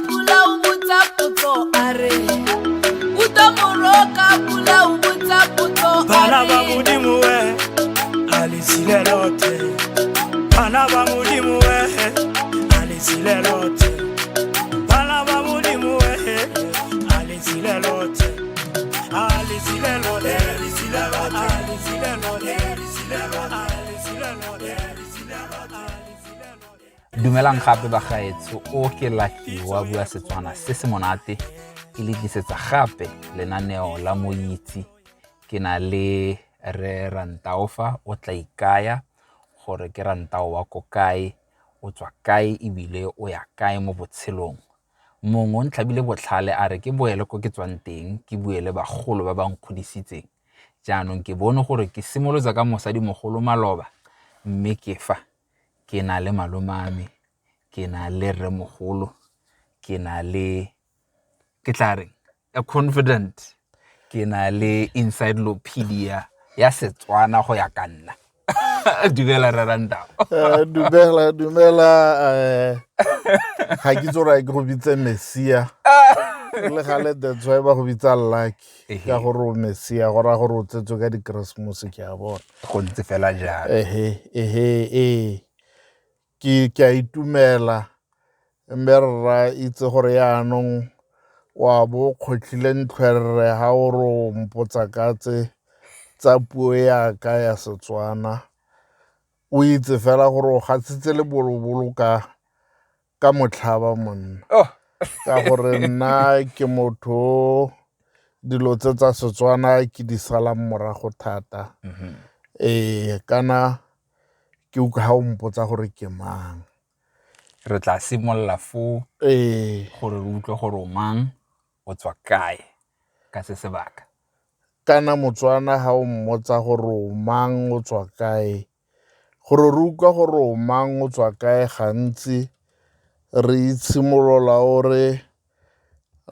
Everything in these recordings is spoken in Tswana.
pula o botsa potso a re o tlo moroka pula o botsa potso a Bana ba re Modimo we alisile lote Bana ba Modimo we alisile lote Bana ba Modimo we alisile lote alisile lote alisile lote alisile lote alisile lote alisile lote alisile lote. Dumelang gape ba gaetso o ke Lucky wa bua Setswana se se monate ke le tlisetsa gape lenaneo la Moitse ke na le re Rantao fa o tla ikaya gore ke Rantao wa ko kae o tswa kae ebile o ya kae mo botshelong mongwe o ntlhabile botlhale a re ke boele ko ke tswang teng ke buele bagolo ba ba nkgodisitseng jaanong ke bone gore ke simolotsa ka mosadi mogolo Maloba mme ke fa ke na le malomame ke na le rremogolo ke na le ke tla reng a confident ke na le encyclopedia ya Setswana go ya ka nna dumela re Rantao dumela ga ke tsora ke go bitse Messia le gale that's why ba go bitsa Lucky ka gore o Messia go ra gore o tsetswe ka di Christmas ke a bona go ntse fela jalo ke a itumela mme rra itse gore yaanong wa bo kgotlhile ntlhwerere ha o ro mpotsa ka tsa puo ya ka ya Setswana o itse fela gore o gatsitse le bolobolo ka motlhaba monna ka gore nna ke motho dilo tsa Setswana ke di salang morago thata kana ke utlwa ha o mpotsa gore ke mang re tla simolla fo gore re utlwe gore o mang o tswa kae ka se sebaka kana Motswana ha o mmotsa gore o mang o tswa kae gore re utlwa gore o mang o tswa kae gantsi re itshimolola ore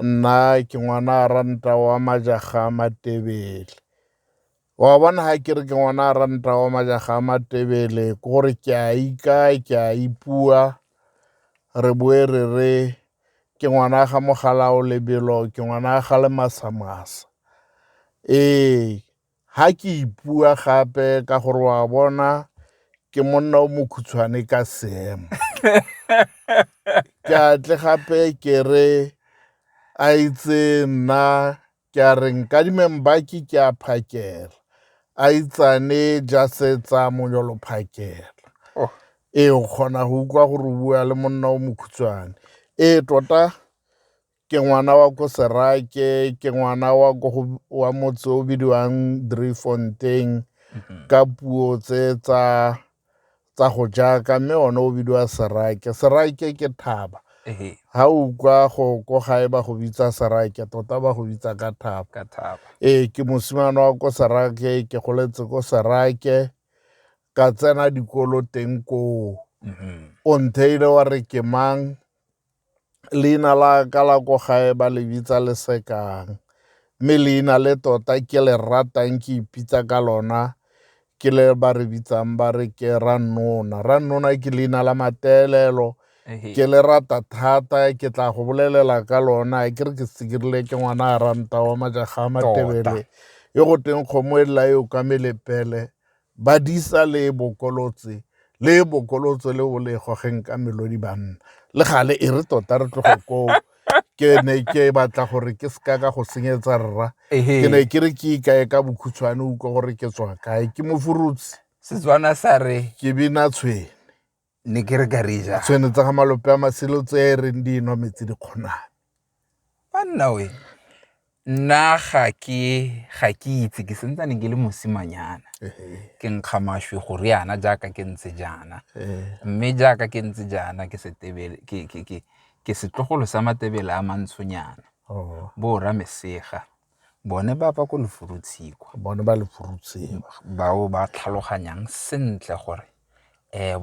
nna ke ngwana Rantao wa majaga a Matebele wa bona ha ke re ke ngwana Rantao wa majaga a Matebele ke gore ke a ika ke a ipua re boe re ke ngwana ga mogala o lebelo ke ngwana ga le masamasa ha ke ipua gape ka gore wa bona ke monna o mokhutshwane ka seemo ke atle gape ke re a itse nna ke a reng ka dimembaki ke a phakela a itsane jasetsa monyolo phakela o kgona go utlwa gore o bua le monna o mokhutshwane tota ke ngwana wa ko Serake ke ngwana wa motse o bidiwang Driefontein ka puo tse tsa go jaaka mme ona o bidiwa Serake ke thaba ha o kwa go gae ba go bitsa Serake tota ba go bitsa ka thaba ke mosimane wa ko Serake ke goletse ko Serake ka tsena dikolo teng ko o ntheile wa re ke mang leina la ka la ko gae ba le bitsa Lesekang mme leina le tota ke le ratang ke ipitsa ka lona ke le ba re bitsang ba re ke Rannona ke leina la matelelo ke le rata thata ke tla go bolelela ka lona ke re ke sekirile ke ngwana Rantao wa majaga a Matebele go teng kgomo e la yo ka melepele ba disa le bokolotse le o le gogeng ka melodi banna le gale e re tota re tlogo ko ke ne ke batla gore ke ska ka go senyetsa rra ke ne ke re ke ikae ka bokhutshwane utlwa gore ke tswa kae ke mofurutsi Setswana sa re ke bina tshwene ne ke re ka rija tshwene tsa ga malope a masilo tse re di nwa metsi di kgonane banna we nna ga ke itse ke sentsane ke le mosimanyana ke nkga mashwe gore yana jaaka ke ntse jana mme jaaka ke ntse jana ke setebele ke setlogolo sa Matebele a mantshonyana bo Ramesega bone ba pa ko Lefurutshikwa bone ba Lefurutshikwa bao ba tlhaloganyang sentle gore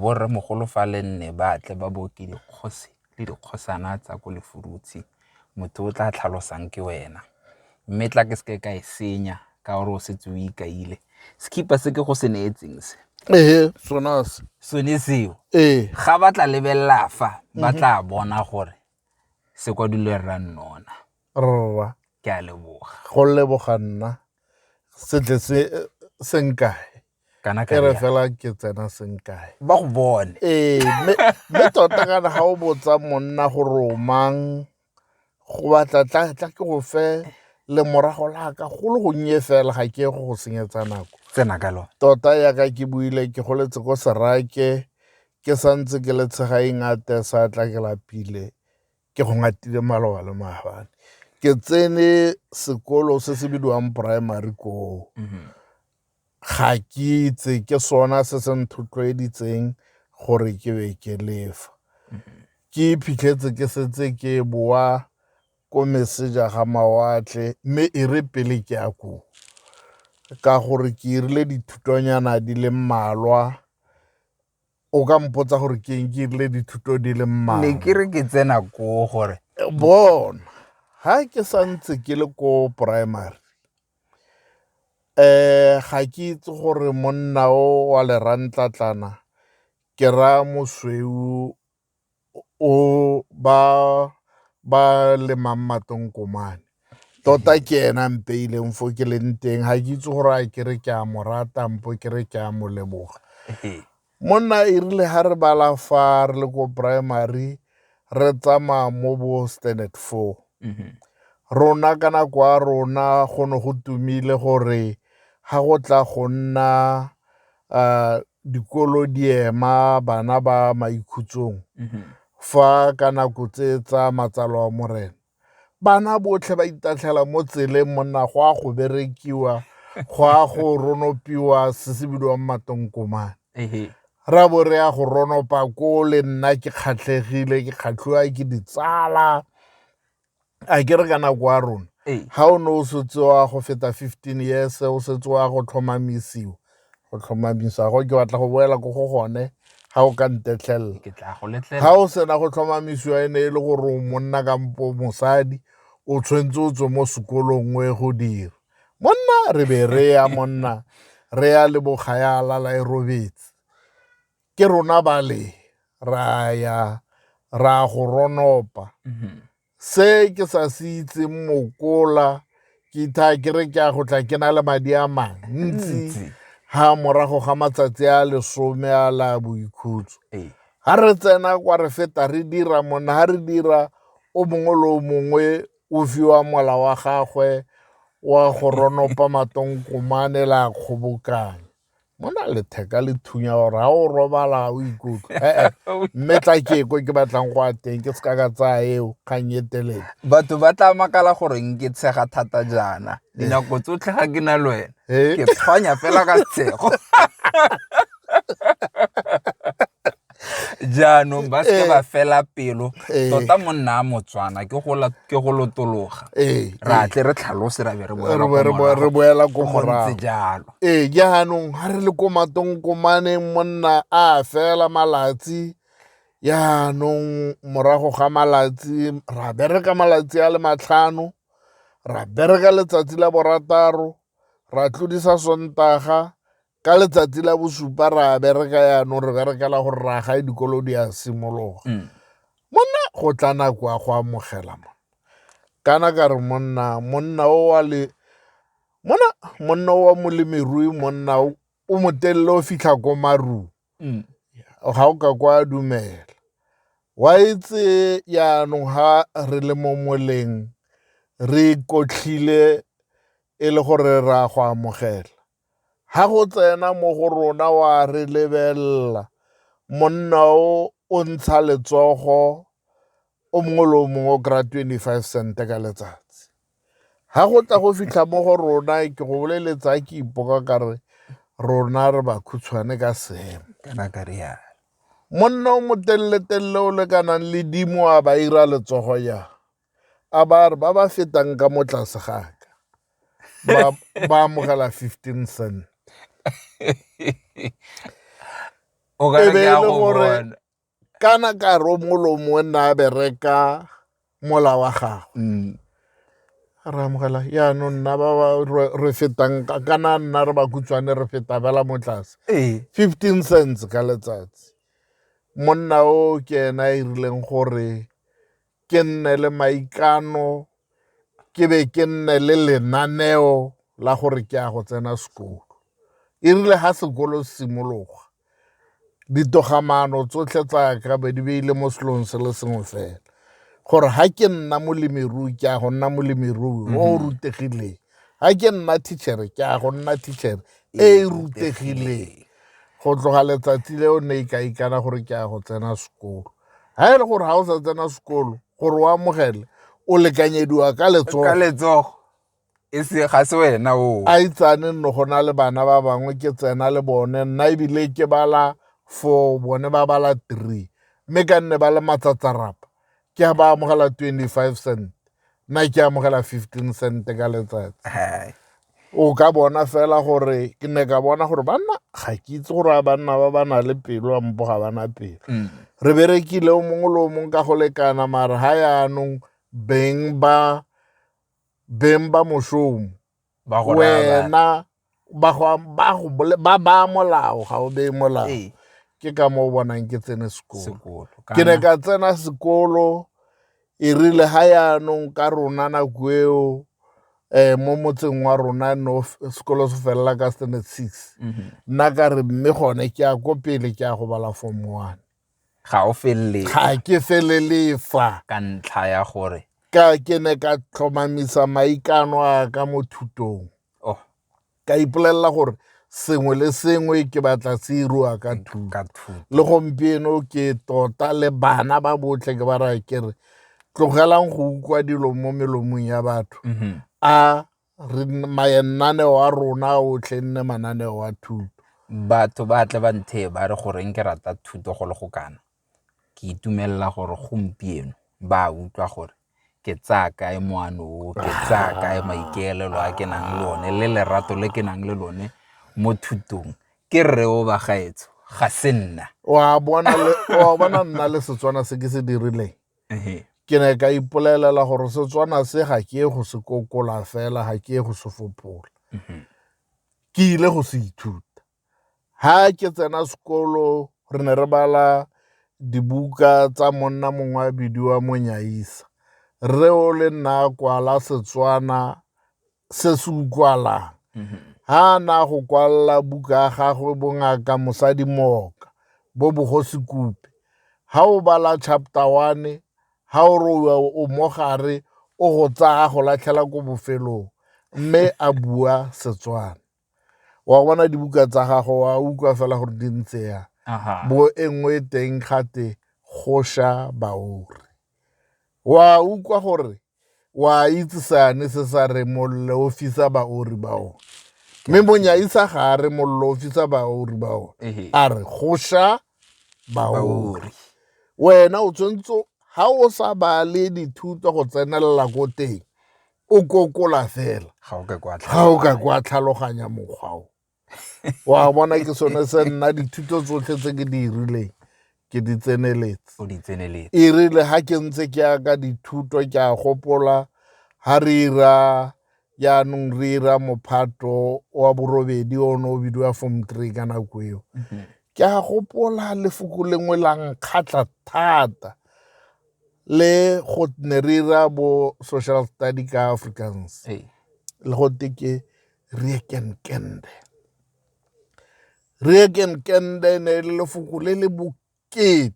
bo rremogolo fa le nne ba tle ba boke dikgosi le dikgosana tsa ko Lefurutsi motho o tla tlhalosang ke wena mme tla ke se ka e senya ka gore o setse o ikaile skipa se ke go se neetseng se sone seo ga ba tla lebella fa ba tla bona gore se kwadilwe Rannona. rra Ke a leboga. go leboga nna setle senkae Kana e re ka fela ke tsena senkae ba go bone. mme tota kana ga o botsa monna gore o mang go batla tla ke go fe le morago la ka go le gonnye fela ga ke go senyetsa nako Tsena ka lona. tota yaka ke buile ke goletse ko Serake ke santse ke le tshegaeng ate sa tla ke lapile ke go ngatile maloba le maabane ke tsene sekolo se se bidiwang primary koo ga ke itse ke sona se se nthotloeditseng gore ke be ke lefa ke iphitlhetse ke setse ke boa ko meseja ga mawatle mme e re pele ke ya koo ka gore ke irile dithutonyana di le mmalwa o ka mpotsa gore ke eng ke irile dithuto di le mmalwa Ne ke re ke tsena ko gore bona ha ke santse ke le ko primary ga ke itse gore monna o wa Lerantlatlana ke ra mosweu o ba lemang matonkomane tota ke ena mpeileng fo ke leng teng ga ke itse gore a ke re ke a mo rata mpo ke re ke a mo leboga monna e rile ha re bala fa re le ko primary re tsamaya mo bo Itse.4 rona ka nako ya rona go ne go tumile gore ga go tla go nna dikolo di ema bana ba maikhutsong fa ka nako tse tsa matsalo a morena bana botlhe ba itatlhela mo tseleng monna go a go berekiwa go a go ronopiwa se se bidiwang matonkomane ra bo re ya go ronopa ko le nna ke kgatlhegile ke kgatlhiwa ke ditsala a ke re ka nako ya rona ga o ne o setse wa go feta 15 years o setse wa go tlhomamisiwa go tlhomamisa go ke batla go boela ko go gone ga o ka ntetlhelela ga o sena go tlhomamisiwa e ne e le gore o monna kampo mosadi o tshwentse o tswe mo sekolong o e go dira monna re be re ya monna re ya leboga ya lala e robetse ke rona bale ra ya ra go ronopa se ke sa se itseng mokola ke itha ke re ke a go tla ke na le madi a mantsi ha morago ga matsatsi a 10 a la boikhutso ha re tsena kwa re feta re dira monna ha re dira o mongwe le o mongwe o fiwa mola wa gagwe wa go ronopa matonkomane la kgobokanya mona letheka le thunya gore ga o robala o ikutlwa mme tla ke ko ke batlang go a teng ke se ka ka tsaya eo kgang e telele batho ba tla makala gore ke tshega thata jaana dinako tsotlhe ga ke na le wena ke tshwanya fela ka tshego jaanong ba se ba fela pelo tota monna a Motswana ke go lotologa ra tle re tlhalose ra be re boela ko morago jalo jaanong ga re le ko matonkomaneng monna a fela malatsi jaanong morago ga malatsi ra bereka malatsi a le 5 ra bereka letsatsi la borataro ra tlodisa Sontaga ka letsatsi la bosupa ra bereka yaanong re berekela gore ra ga dikolo di a simologa monna go tla nako a go amogela kana ka re monna o wa molemirui monna o motelele o fitlha ko marung ga o ka kwa dumela wa itse yaanong ha re le mo moleng re kotlhile e le gore ra go amogela ha go tsena mo go rona wa re lebelela monna o ntsha letsogo o mongwe le o mongwe o kry-a 25 cent ka letsatsi ha go tla go fitlha mo go rona ke go boleletsa ke ipoka ka re rona re ba khutshwane ka seemo monna o motelele-telele o lekanang le dimo a ba ira letsogo ya a ba re ba ba fetang ka mo tlase gaka ba amogela 15 cent o ka re ke a go bona kana ka ro molomo nna bereka mola wa gago ra amogela yaanong nna ba re fetang kana nna re ba khutshwane re feta bela mo tlase 15 cents ka letsatsi monna o ke ena e rileng gore ke nne le maikano ke be ke nne le lenaneo la gore ke a go tsena sekolo e rile ha sekolo simologa ditogamano tsotlhe tsa ka be di beile mo selong se le sengwe fela gore ha ke nna molemirui ke a go nna molemirui o rutegileng ha ke nna teacher ke a go nna teacher e rutegileng go tloga letsatsi leo ne ka ikana gore ke a go tsena sekolo ha e le gore ha o sa tsena sekolo gore o amogele o lekanyediwa ka letsogo e se ga se wena o a itsane nno go na le bana ba bangwe ke tsena le bone nna ebile ke bala 4 bone ba bala 3 mme ka nne ba le matsatsarapa ke a ba amogela 25 cent nna ke amogela 15 cent ka letsatsi o ka bona fela gore ke ne ka bona gore banna ga ke itse gore banna ba na le pelo a mpo ga bana pelo re berekile o mongwe le o mongwe ka go lekana mare ha yaanong beng ba mošomo wena ba molao ga o bee molao ke ka mo o bonang ke tsene sekolo ke ne ka tsena sekolo e rile ha yaanong ka rona nako eo mo motseng wa rona no sekolo se felela ka standard 6 nna ka re mme gone ke a ko pele ke a go bala form 1 ga o felele ga ke felele fa ka ntlha ya gore ke ne ka tlhomamisa maikano a ka mo thutong ka ipolelela gore sengwe le sengwe ke batla se irua ka thuto le gompieno ke tota le bana ba botlhe ke ba raya ke re tlogelang go ukwa dilo mo melomong ya batho a mananeo a rona otlhe nne mananeo a thuto batho ba tle ba nthe ba re goreng ke rata thuto go le go kana ke itumelela gore gompieno ba utlwa gore ke tsaya kae moano ke tsaya kae maikaelelo a ke nang le one le lerato le ke nang le lone mo thutong ke rre o ba gaetso ga se nna wa bona nna le Setswana se ke se dirileng ke ne ka ipolelela gore Setswana se ga ke go se kokola fela ga ke go se fopola ke ile go se ithuta ha ke tsena sekolo re ne re bala dibuka tsa monna mongwe a bidiwa Monyaisa re o le nna kwala Setswana se se ukwalang ha na go kwalla buka ya gagwe bongaka Modimo bo bogosi kupe ha o bala chapter 1 ha o re o mogare o go tsaya go latlhela ko bofelong mme a bua Setswana wa bona dibuka tsa gago wa ukwa fela gore di ntse ya bo engwe teng gate gosha bauri wa ukwa gore wa itse sane se sa re mollo ofisa baori bao mme Monyaisa ga re mollo ofisa baori bao a re gosha baori wena o tshwantse ha o sa bale dithuto go tsenelela ko teng o kokola fela ga o ka kwa tlhaloganya mokgwa o wa bona ke sone se nna dithuto tsotlhe tse ke di rileng ke di tseneletse e rile ha ke ntse ke ya ka dithuto ke a gopola ha re ira yaanong re ira mophato wa borobedi o ne o bidiwa form 3 ka nako eo ke a gopola lefoko lengwe la nkgatla thata le go ne re ira bo social study ka Africans le go teke Rekenkende ne le lefoko le le bokete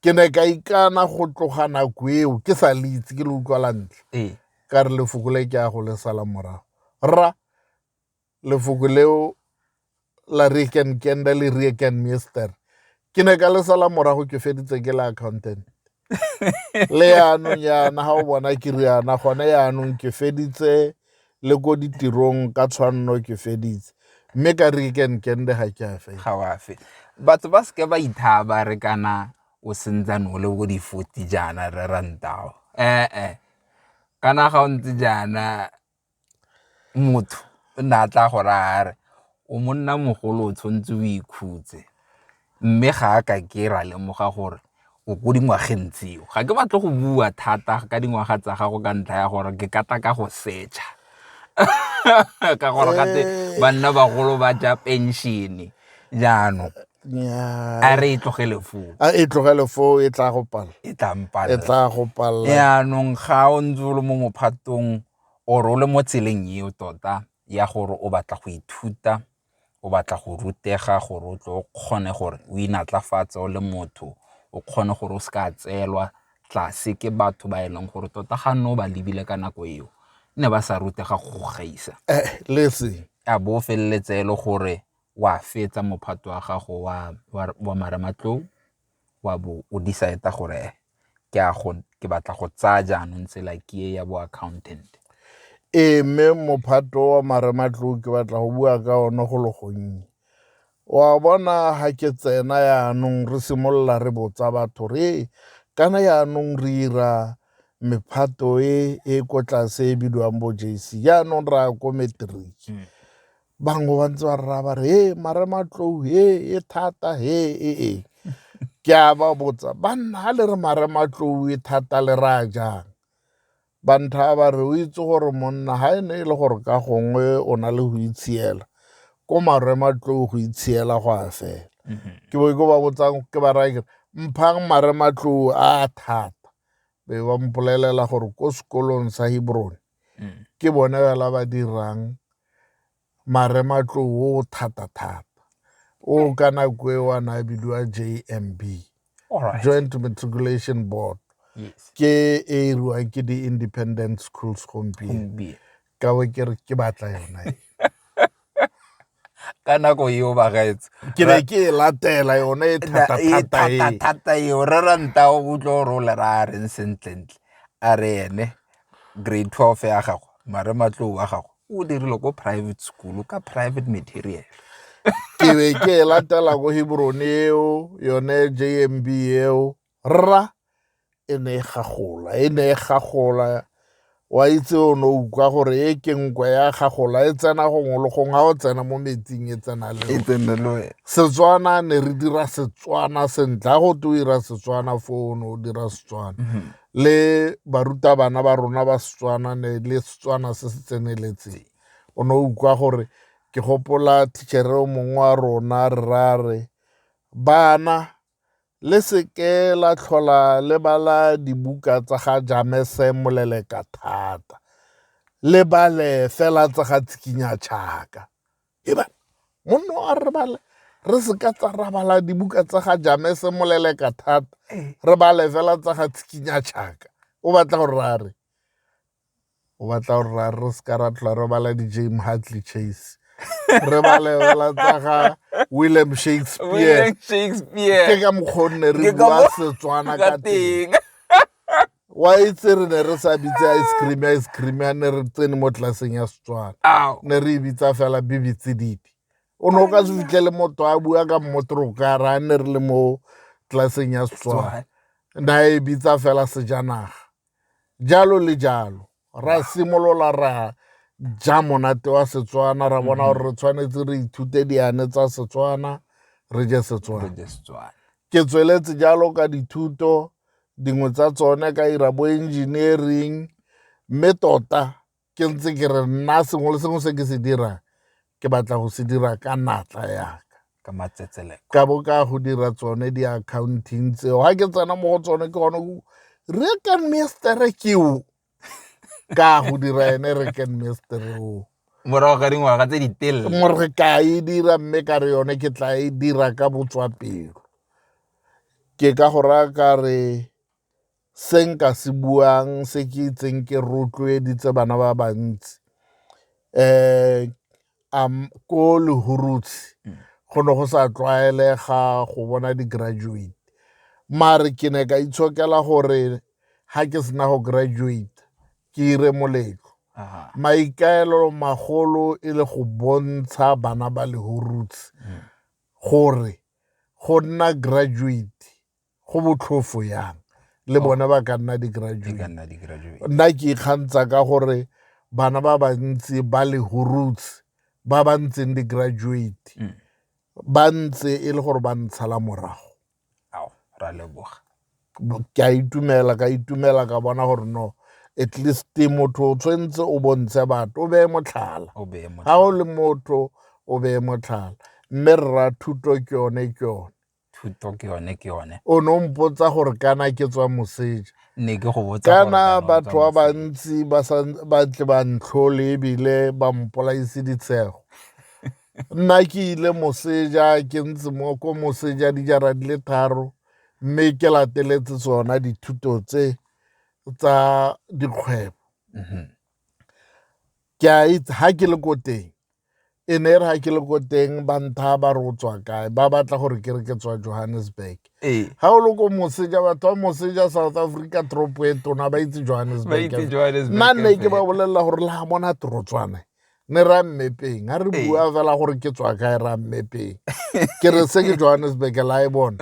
ke ne ka ikana go tloga nako eo ke sa le itse ke le utlwala ntle ka re lefoko le ke a go le sala morago ra lefoko leo la Rekenkende le Rekenmeester ke ne ka le sala morago ke feditse ke le accountant le yaanong yana ga o bona ke riana gone yaanong ke feditse le ko ditirong ka tshwanno ke feditse mme ka Rekenkende ga ke a fela ga wa fe batho ba se ba ithaba re kana o sentsane o le go di 40 jana re Rantao kana ga o ntse jana motho o nna tla go rare o monna mogolo o tshwantse o ikhutse mme ga ka ke ra lemoga gore o go dingwageng tseo ga ke batle go bua thata ka dingwaga tsa gago ka ntlha ya gore ke kata ka go searcha ka gore gate banna bagolo ba ja pension jaanong a re e tlogele foo e tlogele foo e tla go pala e tla e mpalla tla go palla yaanong ga o ntse o le mo mophatong or o le mo tseleng eo tota ya gore o batla go ithuta o batla go rutega gore o tle o kgone gore o inatlafatse o le motho o kgone gore o se ka tseelwa tlase ke batho ba e leng gore tota ga nne o ba lebile ka nako eo ne ba sa rutega go gaisa listen a bo feleletse e le gore wa fetsa mophato wa gago wa marematlou wa bo o decide gore ke batla go tsaya jaanong tsela ke e ya bo accountant mme mophato wa marematlou ke batla go bua ka one go le gonnye wa bona ha ke tsena yaanong re simolola re botsa batho re kana yaanong re ira mephato e ko tlase e bidiwang bo JC yaanong ra ko matric bangwe ba ntse ba rra ba re marematlou e thata ke a ba botsa banna ha le re marematlou e thata le ra jang bantha ba re o itse gore monna ha e ne e le gore ka gongwe o na le go itshiela ko marematlou go itshiela go a fela ke bo ke ba botsang ke ba raya mphang marematlou a thata be ba mpolelela gore ko sekolong sa Hebron ke bone fela ba dirang marematlou o thata o ka nako e wa na bidiwa JMB Joint Matriculation Board ke e riwang ke di-independent schools gompieno ka bo ke re ke batla yona ka nako eo bagaetso ke be ke e latela yone e thata eo re Rantao o tlo gore o le ra reng sentlentle a re ene grade 12 ya gago marematlou wa gago o dirile ko private school ka private material ke be ke e latela ko Hebron eo yone JMB eo rra e ne e gagola wa itse o no ukwa gore e ke nkwa ya gagola e tsena gongwe le gongwe ga o tsena mo metsing e tsena le Setswana ne re dira Setswana sentle go te o ira Setswana fono o dira Setswana le barutabana ba rona ba Setswana ne le Setswana se se tseneletseng o no ukwa gore ke gopola teacher o mongwe wa rona re rare bana le seke la tlhola le bala dibuka tsa ga Jamese Moleleka thata le bale fela tsa ga Tsikinya Tšhaka eba monno a re bale re seka tsa ra bala dibuka tsa ga Jamese Moleleka thata re bale fela tsa ga Tsikinya Tšhaka o batla gore re seka ra tlhola re bala di James Hadley Chase re bale fela tsa ga William Shakespeare ke ka mokgonne re bua Setswana ka teng wa itse re ne re sa bitse ice cream ya ne re tsene mo tlelaseng ya Setswana ne re bitsa fela bibitsididi o no ka se fitlhele motho a bua ka mmotorokara a ne re le mo tlelaseng ya Setswana na e bitsa fela sejanaga jalo le jalo ra simolola ra ja monate wa Setswana ra bona gore re tshwanetse re ithute diane tsa Setswana re je Setswana ke tsweletse jalo ka dithuto dingwe tsa tsone ka ira bo engineering mme tota ke ntse ke re nna sengwe le sengwe se ke se dira ke batla go se dira ka natla yaka ka matsetseleko ka bo ka go dira tsone di-accounting tseo ga ke tsena mo go tsone ke gone re ka mestere keo ka go dira ene re ken mestere o morago ga dingwaga tse di telele more ka e dira mme ka re yone ke tla e dira ka botswapelo ke ka go raya ka re se nka se buang se ke itseng ke rotloeditse bana ba bantsi ko Lehurutse go ne go sa tlwaelega go bona di-graduate mare ke ne ka itshokela gore ha ke sena go graduate ke ire moletlo maikaelelo magolo e le go bontsha bana ba Lehurutse gore go nna graduate go botlhofo yang le bone ba ka nna di-graduate nna ke ikgantsa ka gore bana ba bantsi ba Lehurutse ba ba ntseng di-graduate ba ntse e le gore ba ntshala morago ra leboga ka itumela ka bona gore no at least motho o tshwentse o bontshe batho o beye motlhala ga o le motho o beye motlhala mme rra thuto ke yone ke yone. Thuto ke yone. O no mpotsa gore kana ke tswa moseja. Ne ke go botsa gore kana batho ba bantsi ba tle ba ntlhole ebile ba mpolaise ditshego. Nna ke ile moseja ke ntse mo ko moseja dijara di le 3 mme ke lateletse tsona dithuto tse tsa dikgwebo. Ke a itse ha ke le ko teng e ne re ha ke le ko teng ba ntha ba re o tswa kae ba batla gore ke re ke tswa Johannesburg. Ha o le ko moseja batho ba moseja South Africa toropo e tona ba itse Johannesburg. Nna ne ke ba bolelela gore la bona torotswana ne ra mmepeng ha re bua fela gore ke tswa kae ra mmepeng ke re se ke Johannesburg la e bona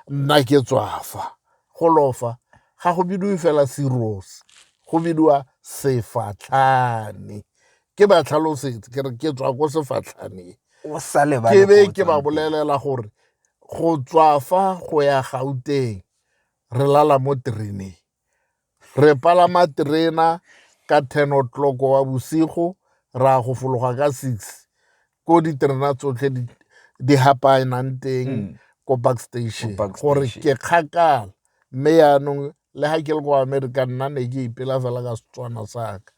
nna ke tswa fa go lofa ga go bidiwe fela serious go bidiwa sefatlhane. Ke ba tlhalosetse ke re ke tswa ko sefatlhaneng ke be ke ba bolelela gore go tswa fa go ya Gauteng re lala mo tereneng re palama terena ka 10 o'clock wa bosigo ra go fologa ka 6 ko diterena tsotlhe di hapanang teng ko Park Station gore ke kgakala mme yaanong le ha ke le ko America nna ne ke ipela fela ka Setswana saka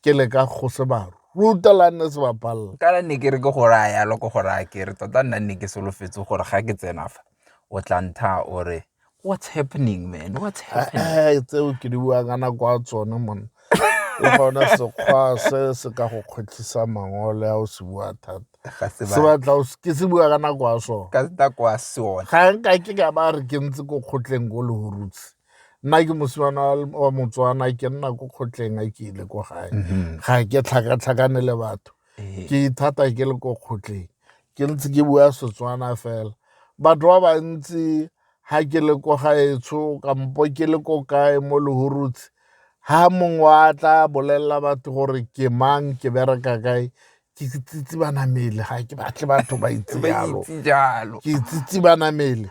ke le ka go se baro ruta la nne se bapalla kana ne ke re ke go raya lo go raya ke re tota nna ne ke solofetse gore ga ke tsena fa o tla ntha ore what's happening man what's happening tseo ke di bua ka nako a tsone monna le gona sekgwa se ka go kgotlhisa mangole a o se bua thata se batla ke se bua ka nako a sone ka nako a sone ga nka ke ka ba re ke ntse ko kgotleng go le hurutse nna ke mosimana wa Motswana ke nna ko kgotleng a ke ile ko gae ga ke tlhakatlhakane le batho ke ithata ke le ko kgotleng ke ntse ke bua Setswana fela batho ba bantsi ha ke le ko gaetsho kampo ke le ko kae mo lehurutse ha mongwe a tla bolelela batho gore ke mang ke bereka kae ke tsitsibanamele ga ke batle batho ba itse jalo ke tsitsibanamele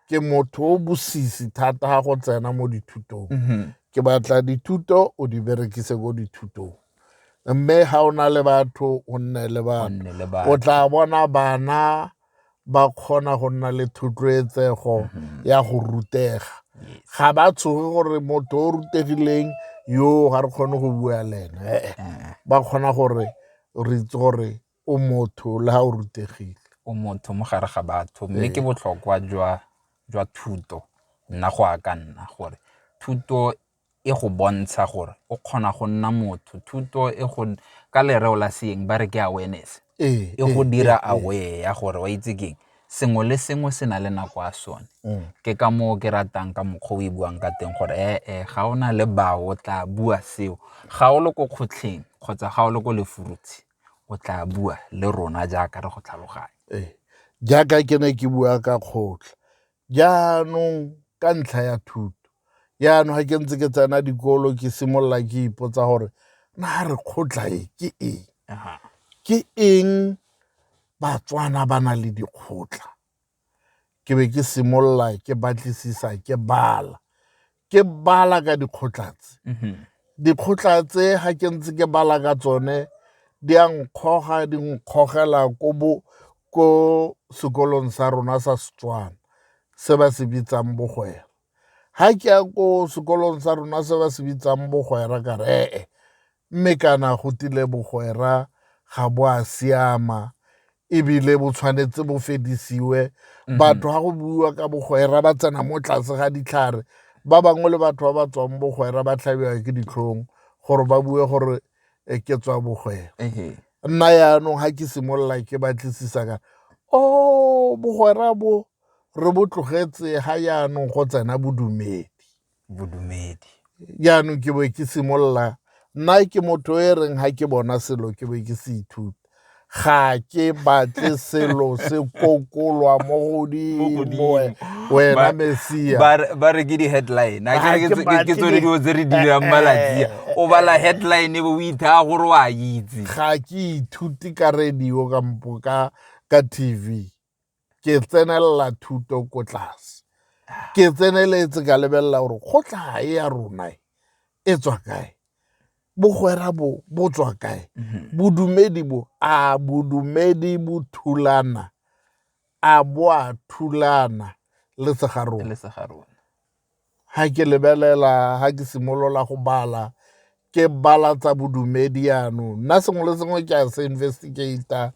ke motho o bosisi thata ga go tsena mo dithutong ke batla dithuto o di berekise go dithutong mme ha o na le batho o nne le batho o tla bona bana ba kgona go nna le thotloetsego ya go rutega ga ba tshoge gore motho o rutegileng yo ga re kgone go bua le ena ba kgona gore re itse gore o motho le ha o rutegile o motho mo gare ga batho mme ke botlhokwa jwa thuto nna go a ka nna gore thuto e go bontsha gore o kgona go nna motho thuto e go ka lereo la seeng ba re ke awareness e go dira aware ya gore wa itse keng sengwe le sengwe se na le nako a sone ke ka moo ke ratang ka mokgwa o e buang ka teng gore ga o na le bao o tla bua seo ga o le ko kgotlheng kgotsa ga o le ko lefurutshi o tla bua le rona jaaka re go tlhaloganya jaaka ke ne ke bua ka kgotla jaanong ka ntlha ya thuto yaanong ga ke ntse ke tsena dikolo ke simolola ke ipotsa gore na re kgotla ke eng Batswana ba na le dikgotla ke be ke simolola ke batlisisa ke bala ka dikgotla tse dikgotla tse ga ke ntse ke bala ka tsone di a nkgoga di nkgogela ko sekolong sa rona sa Setswana se ba se bitsang bogwera ha ke ya ko sekolong sa rona se ba se bitsang bogwera ka re mme kana go tile bogwera ga bo a siama ebile bo tshwanetse bo fedisiwe batho ga go bua ka bogwera ba tsena mo tlase ga ditlhare ba bangwe le batho ba ba tswang bogwera ba tlhabiwa ke ditlhong gore ba bue gore ke tswa bogwera nna yaanong ga ke simolola ke batlisisa ka bogwera bo re bo tlogetse ga yaanong go tsena bodumedi yaanong ke be ke simolola nna ke motho e reng ga ke bona selo ke be ke se ithuta ga ke batle selo se kokolwa mo godimo wena Mesia ba re ke di-headline ke tsone dilo tse re dirang malatsia o bala headline bo o ithaa gore o a itse ga ke ithuti ka radio kampo ka TV ke tsenelela thuto ko tlase ke tseneletse ka lebelela gore kgotla ya rona e tswa kae bogwera bo tswa kae bodumedi bodumedi bo thulana a boa thulana le segarona. le segarona. Ha ke lebelela ha ke simolola go bala ke bala tsa bodumedi yaanong nna sengwe le sengwe ke a se investigata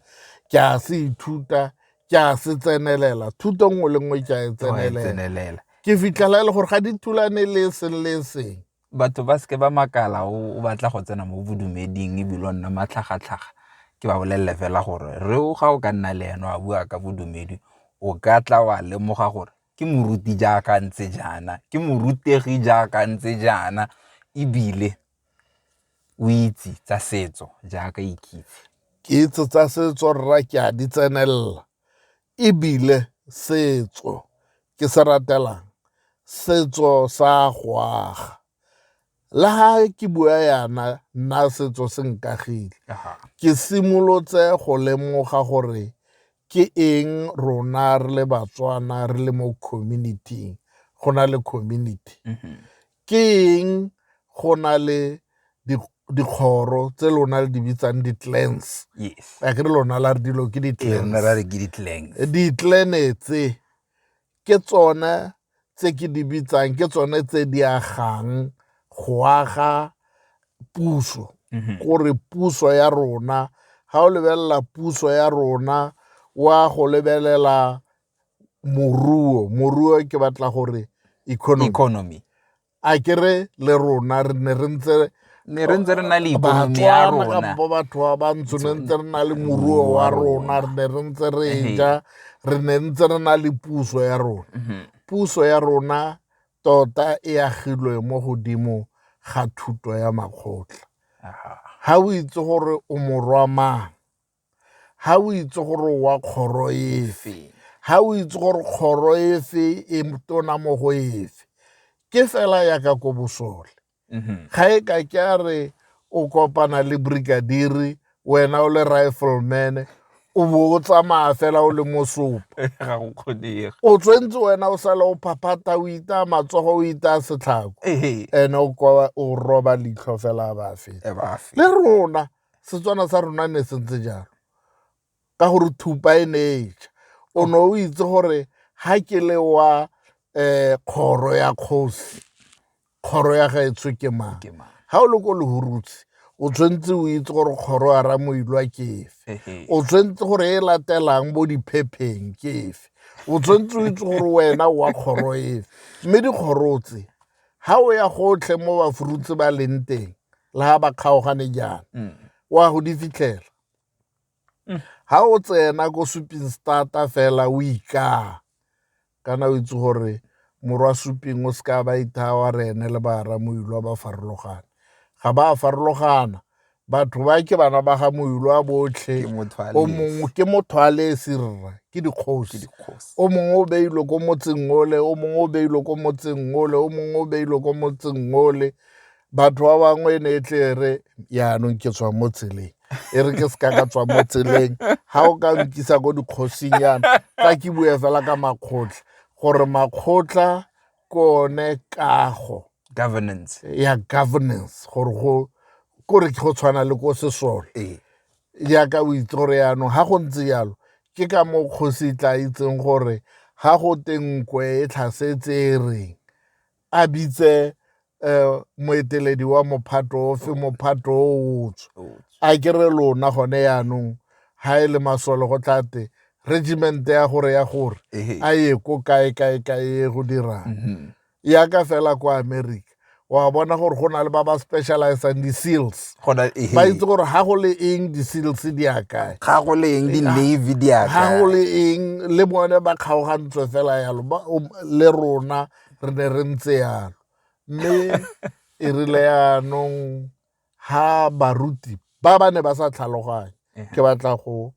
ke a se ithuta ke a se tsenelela thuto nngwe le nngwe ke a e tsenelela ke fitlhela e le gore ga di thulane le seng le seng. Batho ba seke ba makala o batla go tsena mo bodumeding ebile o nna matlhagatlhaga ke ba bolelele fela gore re ga o ka nna le ena wa bua ka bodumedi o ka tla wa lemoga gore ke moruti jaaka ntse jana ke morutegi jaaka ntse jana ebile o itse tsa setso jaaka ikitse. Ke itse tsa setso rra ke a di tsenelela ebile setso ke se ratelang setso sa go aga. Le ha ke bua yana nna setso se nkagile ke simolotse go lemoga gore ke eng rona re le Batswana re le mo community go na le community ke eng go na le dikgoro tse lona le di bitsang di-clans. Yes. A ke re lona la re dilo ke di-clans. Di-clan tse ke tsone tse ke di bitsang ke tsone tse di agang go aga puso gore puso ya rona ga o lebelela puso ya rona wa go lebelela moruo ke batla gore economy a ke re le rona re ne re ntse re na le ikonomi ya rona ka batho ba bantsho ne ntse re na le moruo wa rona re ne re ntse re ja re ne ntse re na le puso ya rona. Puso ya rona tota e agilwe mo godimo ga thuto ya makgotla. Ha o itse gore o morwa mang, ha o itse gore wa kgoro efe, ha o itse gore kgoro efe e tona mo go efe ke fela yaka ko bosole. Ga e ka ke a re o kopana le brigadiri wena o le rifleman o bo o tsamaya fela o le mosopo ga go kgonege o tswentse wena o sala o phapata o ita matsogo o ita setlhako ene o roba leitlho fela ba feta. Le rona Setswana sa rona ne sentse jalo ka gore thupa e ne e ja o ne o itse gore ha ke le wa kgoro ya kgosi kgoro ya gaetsho ke mang ha o le ko lehurutse o tshwentse o itse gore kgoro ya Ramoilwa ke efe o tshwentse gore e latelang bo diphepheng ke efe o tshwentse o itse gore wena wa kgoro efe mme dikgoro tse ha o ya gotlhe mo bafurutse ba leng teng le ha ba kgaogane jana wa go di fitlhela ha o tsena ko Suping Starter fela o ika kana o itse gore morwa Suping o ska ba itha wa rene le ba Ramoilwa ba farologana ga ba farologana batho ba ke bana ba ga Moilwa botlhe o mongwe ke motho a le sirra ke dikgosi o mongwe o beilwe ko motseng ole o mongwe o beilwe ko motseng ole o mongwe o beilwe ko motseng ole batho ba bangwe ne e tle re yaanong ke tswa mo tseleng e re ke ska ka tswa mo tseleng ha o ka nkisa ko dikgosing yana tsa ke bue fela ka makgotla gore makgotla kone kago governance gore gore go tshwana le ko sesole jaaka o itse gore yaanong ga go ntse jalo ke ka mo kgosi tla itseng gore ga go tenkwe e tlhasetse e reng a bitse moeteledi wa mophato ofe mophato o otswe a kere lona gone yaanong ha e le masole go tlate regiment ya gore a ye ko kae go dirang yaka fela ko America wa bona gore go na le ba ba specializang di-seals ba itse gore ga go le eng di-seals di ya kae ga go le eng di-navy di ya kae ga go le eng le bone ba kgaogantswe fela yalo le rona re ne re ntse yalo mme e rile yaanong ha baruti ba ne ba sa tlhaloganye ke batla go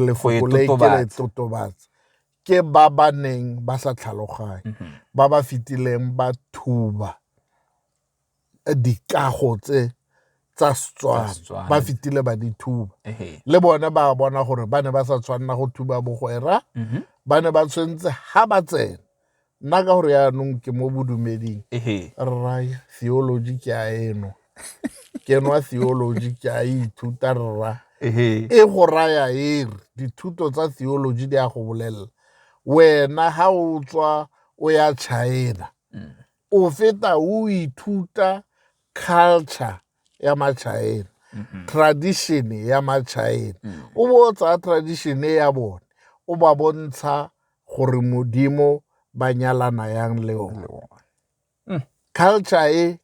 lefoko le ke le totobatsa ke ba neng ba sa tlhaloganye ba ba fitileng ba thuba dikago tse tsa Setswana ba fitile ba di thuba le bone ba bona gore ba ne ba sa tshwanela go thuba bogwera ba ne ba tshwentse ha ba tsena nna ka gore yaanong ke mo bodumeding rra theology ke a eno ke nwa theology ke a ithuta rra e go raya ere dithuto tsa theology di a go bolelela wena ha o tswa o ya China o feta o ithuta culture ya ma-China tradition ya ma-China o bo tsa tradition ya bone o ba bontsha gore Modimo ba nyalana yang le ona culture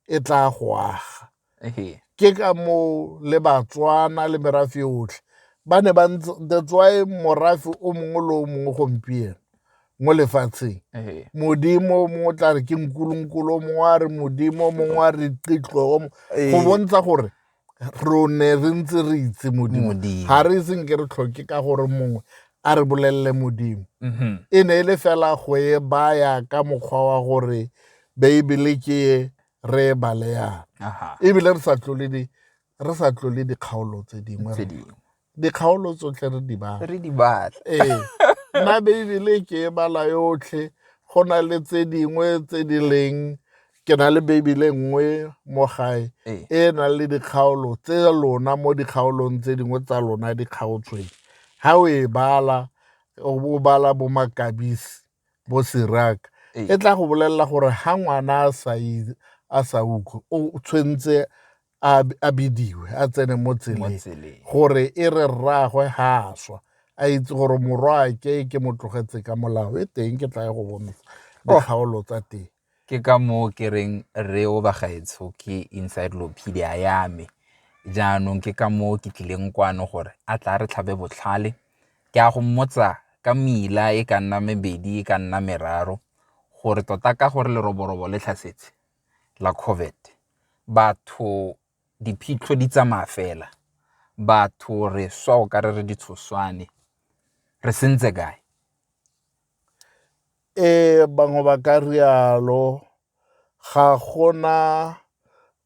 e tla go aga ke ka mo le Batswana le merafe yotlhe ba ne ba that's why morafe o mongwe le o mongwe gompieno mo lefatsheng Modimo mo tla re ke nkulunkulu o mongwe a re Modimo mongwe a re Qitlo go bontsha gore rone re ntse re itse Modimo ga re iseng ke re tlhoke ka gore mongwe a re bolelele Modimo e ne e le fela go e baya ka mokgwa wa gore Beibele ke re bale yana ebile re sa tlole dikgaolo tse dingwe dikgaolo tsotlhe re di bala nna Beibele ke e bala yotlhe go na le tse dingwe tse di leng ke na le Beibele nngwe mo gae e na le dikgaolo tse lona mo dikgaolong tse dingwe tsa lona di kgaotsweng ha o e bala o bala bo Makabisi bo Siraka e tla go bolelela gore ha ngwana a sa utlwe o tshwentse a bidiwe a tsene mo tseleng gore e re rragwe ha aswa a itse gore morwake ke mo tlogetse ka molao e teng ke tla go bontsha dikgaolo tsa teng ke ka mo ke reng re o bagaetsho ke encyclopedia ya me jaanong ke ka mo ke tlileng kwano gore a tla re tlhabe botlhale ke a go mmotsa ka mela e ka nna mebedi e ka nna meraro gore tota ka gore leroborobo le tlhasetse la COVID batho diphitlho di tsamaya fela batho re swa o ka re ditshoswane re sentse kae bangwe ba ka rialo ga gona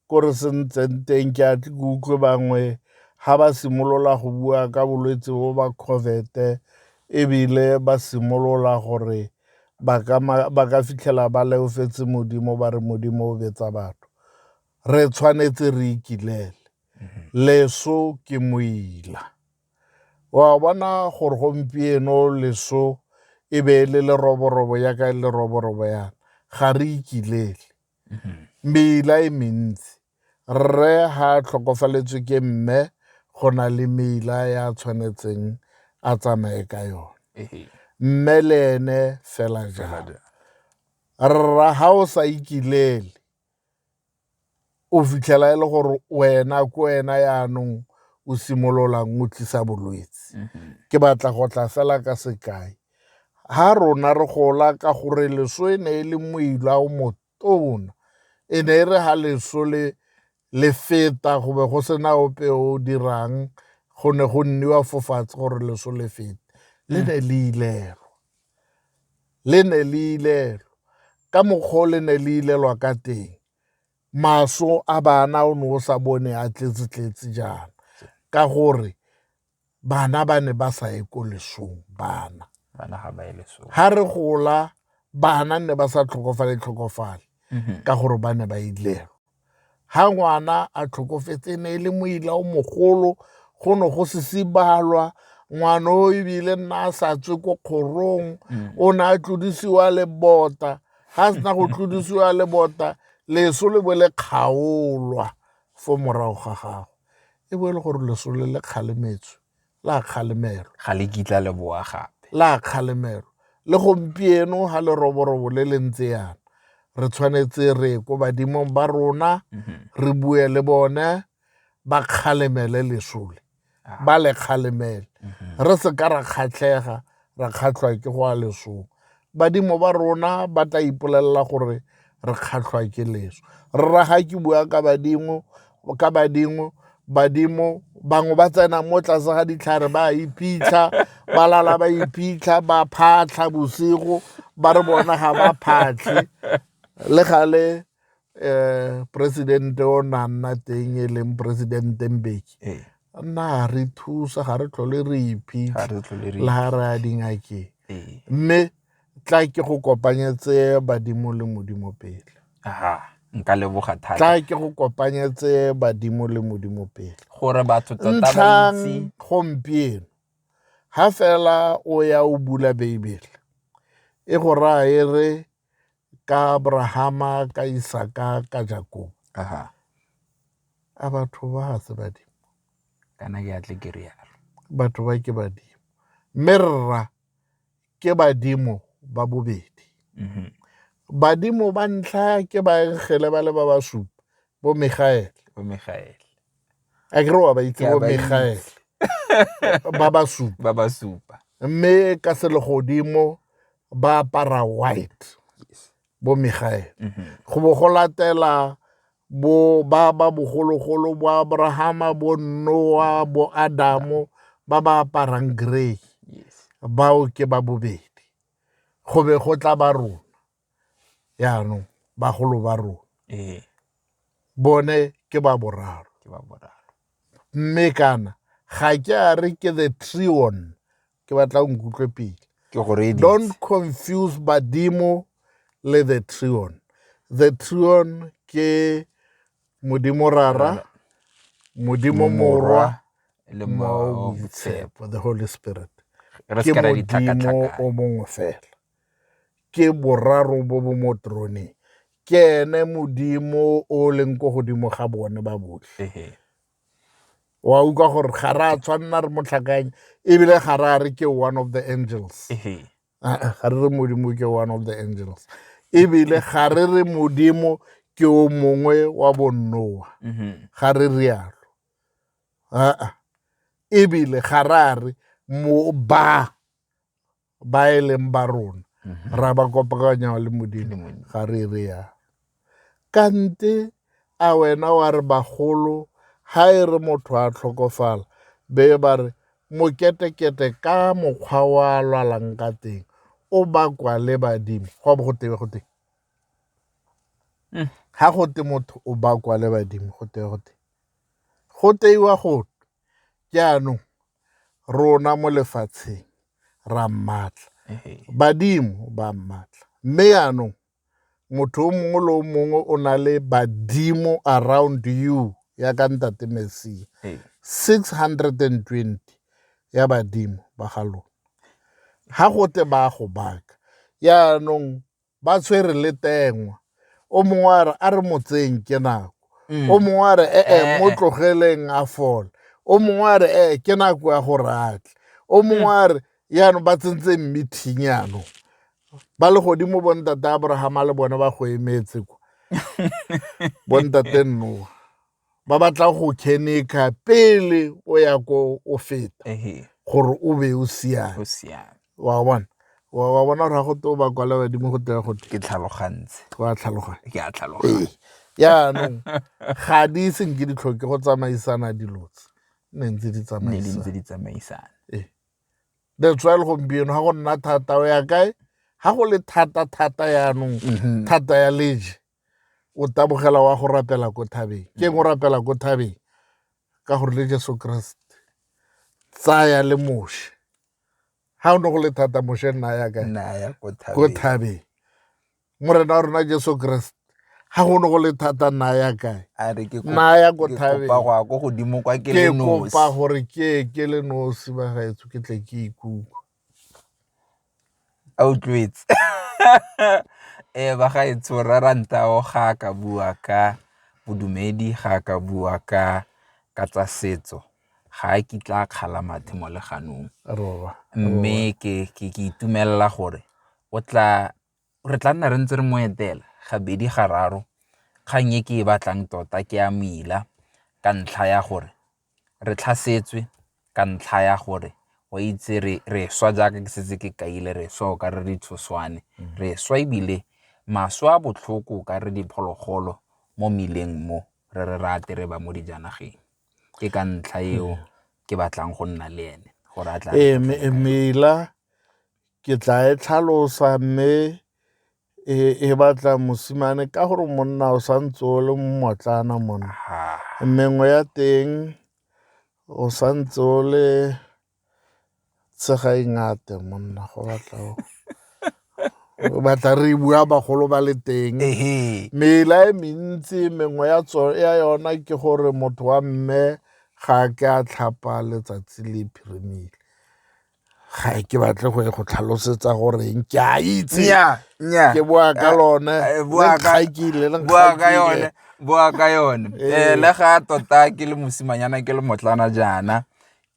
ko re sentseng teng ke a ke utlwe bangwe ha ba simolola go bua ka bolwetse bo ba COVID ebile ba simolola gore ba ka fitlhela ba leofetse Modimo ba re Modimo o betsa batho re tshwanetse re ikilele leso ke moila wa bona gore gompieno leso e be le leroborobo ya ka leroborobo yana ga re ikilele meila e mentsi rre ha tlhokofaletswe ke mme go na le meila ya tshwanetseng a tsamaye ka yone mme le ene fela jalo rra ha o sa ikilele o fitlhela e le gore wena ko wena yaanong o simololang o tlisa bolwetse ke batla go tla fela ka sekai ha rona re gola ka gore leso e ne e le moila o motona e ne e re ha leso le feta go be go sena ope o dirang go ne go nniwa fofatshe gore leso le fete le ne le ilelwa ka mokgwa le ne le ilelwa ka teng maso a bana o ne o sa bone a tletse jaana ka gore bana ba ne ba sa ye ko lesong bana ha re gola bana ne ba sa tlhokofale ka gore ba ne ba ilelwa ha ngwana a tlhokofetse ne e le moila o mogolo go ne go se sibalwa ngwana o ebile nna a sa tswe ko kgorong o ne a tlodisiwa le bota ha sena go tlodisiwa le bota leso le bo le kgaolwa fo morago ga gago e bo e le gore leso le le kgalemetswe la kgalemelwa ga le kitla le boa gape la kgalemelwa le gompieno ha leroborobo le le ntse yana re tshwanetse re ko badimong ba rona re bue le bone ba kgalemele lesole ba le kgalemele re se ka ra kgatlhega ra kgatlhwa ke go a lesong badimo ba rona ba tla ipolelela gore re kgatlhwa ke leso rra ga ke bua ka badimo bangwe ba tsena mo tlase ga ditlhare ba iphitlha ba lala ba iphitlha ba phatlha bosigo ba re bona ga ba phatlhe le gale presidente o na nna teng e leng presidente Mbeki nna re thusa ga re tlhole re iphitlha le ga re a dingakeng mme tla ke go kopanyetse badimo le Modimo pele nka leboga thata tla ke go kopanyetse badimo le Modimo pele gore batho tota ba itse ntlhang gompieno ha fela o ya o bula Beibele e go raya re ka Abrahama ka Isaka ka Jakobo aha a batho ba se badimo kana ke atle ke rialo batho ba ke badimo mme rra ke badimo ba bobedi badimo ba ntlha ke baengele ba le ba basupa bo Michael o Michael a ke re wa ba itse bo Michael ba basupa mme ka selegodimo ba apara white bo Michael go bo go latela bo ba bogologolo bo Abrahama bo Noah bo Adamo ba ba aparang gray bao ke ba bobedi go be go tla ba rona yaanong bagolo ba rona bone ke ba boraro mme kana ga ke a re ke the trion ke batla o nkutlwe pele ke gore don't confuse badimo le the trion ke Modimo rara Modimo morwa le mo botshepo the Holy Spirit re ke ska ra Modimo ditlhakatlhakana o mongwe fela ke boraro bo bo mo troneng ke ene Modimo o leng ko godimo ga bone ba botlhe wa utlwa gore ga re a tshwanna re motlhakanye ebile ga re a re ke one of the angels ga re re Modimo ke one of the angels ebile ga re re Modimo ke o mongwe wa bonnoa ga re rialo ebile ga re a re mo ba e leng ba rona ra ba kopakanya le Modimo ga re rialo kante a wena wa re bagolo ha e re motho a tlhokofala be ba re moketekete ka mokgwa wa lwalang ka teng o bakwa le badimo go bo go tebe go teng ha go te motho o bakwa le badimo go teiwa go jaanong rona mo lefatsheng ra mmatla badimo ba mmatla mme yaanong motho o mongwe le o mongwe o na le badimo around you ya ka ntate Messi 620 ya badimo ba ga lona ha go te ba go baka yaanong ba tshwere le tengwa o mongwe a re motseng ke nako o mongwe a re mo tlogeleng a fola o mongwe a re ke nako ya go ratle o mongwe a re yaanong ba tsentse meeting yaanong ba le godimo bontate Abrahama le bone ba go emetse kwa bontate Noah ba batla go kenika pele o ya ko o feta gore o be o siame wa bona gore go to ba kwa le badimo go tla go ke tlhalogantse wa tlhaloganya ke a tlhaloganya yaanong ga di seng ke ditlhoke go tsamaisana dilotse ne ntse di tsamaisana that's why le gompieno ga go nna thata o ya kae ga go le thata yaanong thata ya leje o tabogela wa go rapela ko thabeng ke eng o rapela ko thabeng ka gore le Jesu Kriste tsaya le moshe ha o ne go le thata moshe nna ya kae ko thabeng morena wa rona Jesu Kriste ha go ne go le thata nna ya kae nna ya ko thabeng ke kopa gore ke le nosi ba gaetso ke tle ke ikuku a utlwetse ba gaetsho ra Rantao ga ka bua ka bodumedi ga ka bua ka tsa setso ga ke tla kgala mathe mo leganong mme ke itumelela gore re tla nna re ntse re mo etela gabedi gararo kgang e ke e batlang tota ke a mila ka ntlha ya gore re tlhasetswe ka ntlha ya gore wa itse re swa jaaka ke setse ke kaile re swa o ka re ditshoswane re swa ebile maswa a botlhoko ka re diphologolo mo mileng mo re rate re ba mo dijanageng ke ka ntlha eo ke batlang go nna le ene gore a tla mela ke tla e tlhalosa mme e batla mosimane ka gore monna o santse o le mmotlana monna mengwe ya teng o santse o le tsega ingate monna go batla batla re bua bagolo ba le teng. Mela e mentsi mengwe ya yona ke gore motho wa mme ga ke a tlhapa letsatsi le phirimile. Ga ke batle go tlhalosetsa gore ke a itse ke bua ka lone bua ka yone le ga tota ke le mosimanyana ke le motlana jaana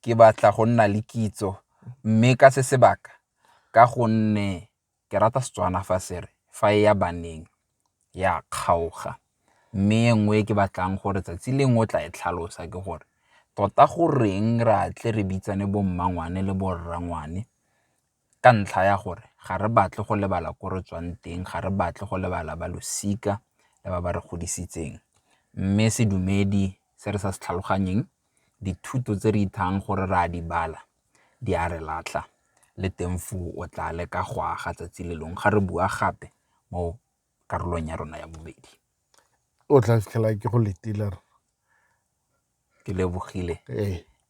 ke batla go nna le kitso mme ka se sebaka ka gonne ke rata Setswana fa sere fa ya baneng ya kgaoga mme engwe ke batlang gore tsatsi lengwe o tla e tlhalosa ke gore tota goreng ra tle re bitsane bo mmangwane le bo rrangwane ka ntlha ya gore ga re batle go lebala ko re tswang teng, ga re batle go lebala ba losika le ba ba re godisitseng. Mme sedumedi se re sa se tlhaloganyeng dithuto tse re ithang gore ra di bala di a re latlha le teng foo o tla leka go aga tsatsi le lengwe ga re bua gape mo karolong ya rona ya bobedi. O tla fitlhela ke go letile ke lebogile.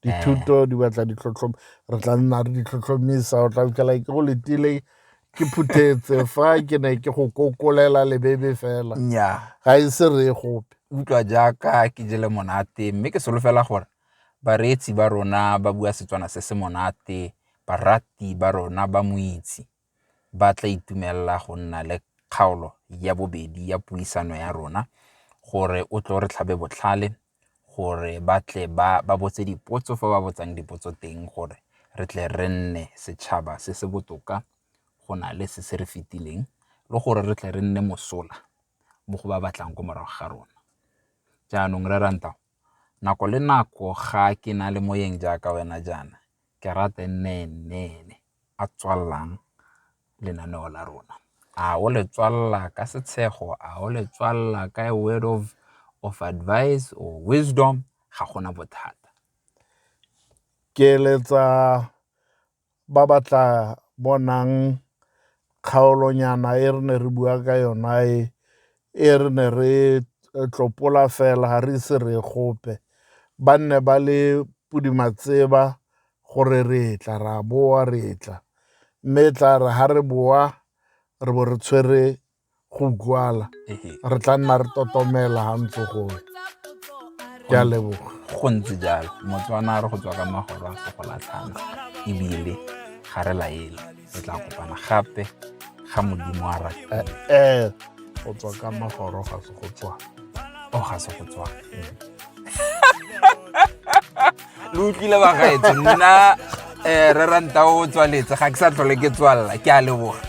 Dithuto di batla ditlhotlhomo re tla nna re ditlhotlhomisa o tla fitlhela ke go letile ke phuthetse fa ke ne ke go kokolela lebebe fela. Ga e se re gope utlwa jaaka ke jele monate mme ke solofela gore bareetsi ba rona ba bua Setswana se se monate, barati ba rona ba moitsi ba tla itumelela go nna le kgaolo ya bobedi ya puisano ya rona gore o tlo re tlhabe botlhale gore ba tle ba botse dipotso fa ba botsang dipotso teng gore re tle re nne setšhaba se se botoka go na le se se re fetileng le gore re tle re nne mosola mo go ba batlang ko morago ga rona. Jaanong re Rantao, nako le nako ga ke na le moyeng jaaka wena jaana ke rata nene a tswallang lenaneo la rona. A o le tswalla ka setshego, a o le tswalla ka a word of advice or wisdom, ga gona bothata. Ke letsa ba batla bonang kgaolonyana e re ne re bua ka yona e re ne re tlopola fela ga re ise re gope ba nne ba le pudimatseba gore re tla ra boa re tla mme tla re ga re boa re bo re tshwere go kwala re tla nna re totomela ga ntse gore ke a leboga go ntse jalo Motswana re go tswa ka magoro a se go latlhana ebile ga re laele re tla kopana gape ga Modimo a rata go tswa ka magoro ga se go tswa ga se go tswa le utlwile bagaetso nna re Rantao o tswaletse ga ke sa tlhole ke tswalela ke a leboga